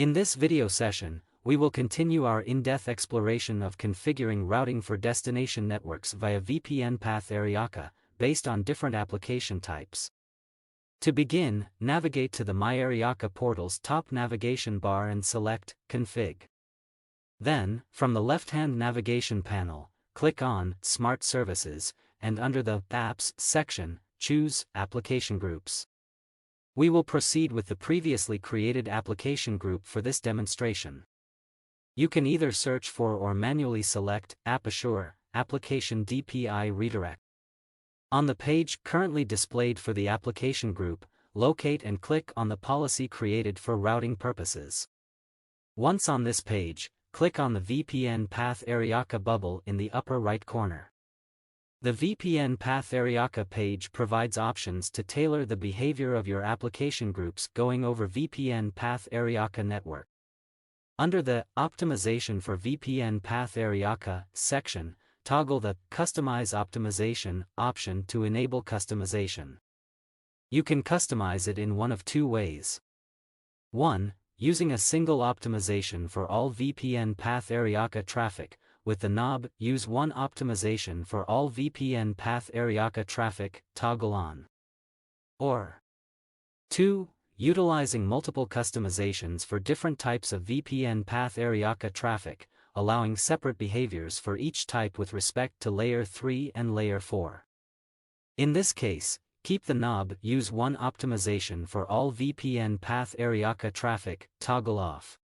In this video session, we will continue our in-depth exploration of configuring routing for destination networks via VPN Path Aryaka, based on different application types. To begin, navigate to the MyAryaka portal's top navigation bar and select Config. Then, from the left-hand navigation panel, click on Smart Services, and under the Apps section, choose Application Groups. We will proceed with the previously created application group for this demonstration. You can either search for or manually select AppAssure, Application DPI Redirect. On the page currently displayed for the application group, locate and click on the policy created for routing purposes. Once on this page, click on the VPN Path Aryaka bubble in the upper right corner. The VPN Path Aryaka page provides options to tailor the behavior of your application groups going over VPN Path Aryaka network. Under the Optimization for VPN Path Aryaka section, toggle the Customize Optimization option to enable customization. You can customize it in one of two ways. 1. Using a single optimization for all VPN Path Aryaka traffic. With the knob Use One Optimization for all VPN Path Aryaka traffic toggle on. Or 2. Utilizing multiple customizations for different types of VPN Path Aryaka traffic, allowing separate behaviors for each type with respect to Layer 3 and Layer 4. In this case, keep the knob Use One Optimization for all VPN Path Aryaka traffic toggle off.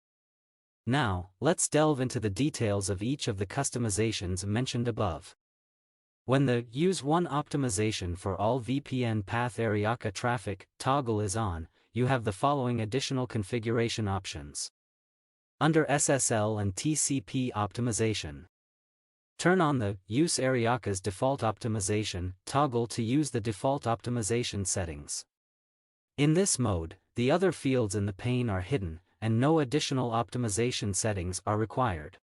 Now, let's delve into the details of each of the customizations mentioned above. When the Use One Optimization for all VPN Path Aryaka traffic toggle is on, you have the following additional configuration options. Under SSL and TCP optimization, turn on the Use Aryaka's default optimization toggle to use the default optimization settings. In this mode, the other fields in the pane are hidden, and no additional optimization settings are required.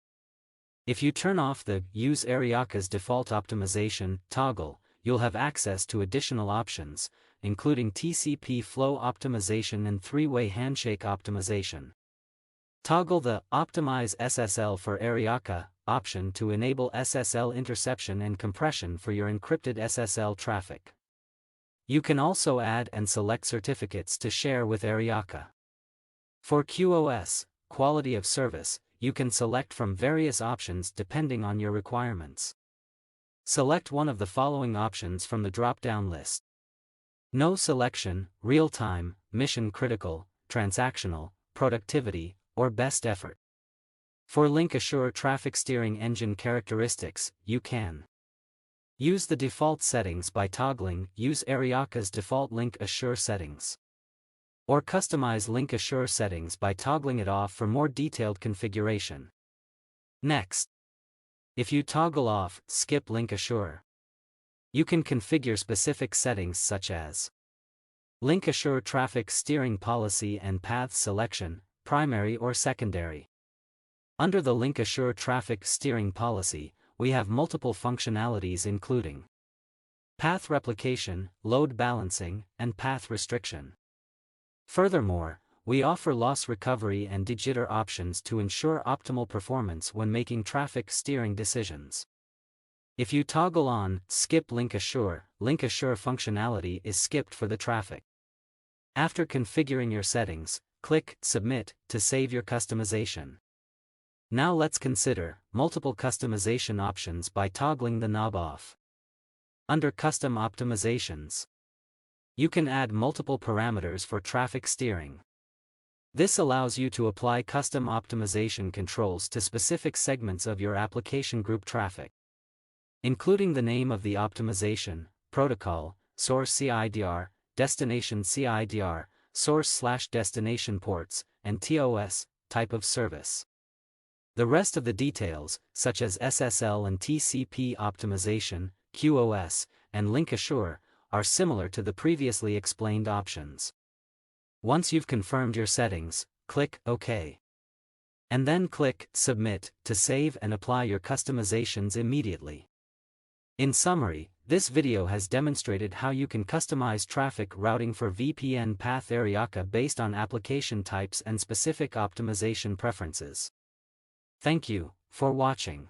If you turn off the Use Aryaka's default optimization toggle, you'll have access to additional options, including TCP flow optimization and three-way handshake optimization. Toggle the Optimize SSL for Aryaka option to enable SSL interception and compression for your encrypted SSL traffic. You can also add and select certificates to share with Aryaka. For QoS, quality of service, you can select from various options depending on your requirements. Select one of the following options from the drop-down list. No selection, real-time, mission-critical, transactional, productivity, or best effort. For Link Assure traffic steering engine characteristics, you can use the default settings by toggling Use Aryaka's default Link Assure settings, or customize Link Assure settings by toggling it off for more detailed configuration. Next, if you toggle off Skip Link Assure, you can configure specific settings such as Link Assure traffic steering policy and path selection, primary or secondary. Under the Link Assure traffic steering policy, we have multiple functionalities including path replication, load balancing, and path restriction. Furthermore, we offer loss recovery and jitter options to ensure optimal performance when making traffic steering decisions. If you toggle on Skip Link Assure functionality is skipped for the traffic. After configuring your settings, click Submit to save your customization. Now let's consider multiple customization options by toggling the knob off. Under Custom Optimizations, you can add multiple parameters for traffic steering. This allows you to apply custom optimization controls to specific segments of your application group traffic, including the name of the optimization, protocol, source CIDR, destination CIDR, source/destination ports, and TOS, type of service. The rest of the details, such as SSL and TCP optimization, QoS, and Link Assure, are similar to the previously explained options. Once you've confirmed your settings, click OK. And then click Submit to save and apply your customizations immediately. In summary, this video has demonstrated how you can customize traffic routing for VPN Path Aryaka based on application types and specific optimization preferences. Thank you for watching.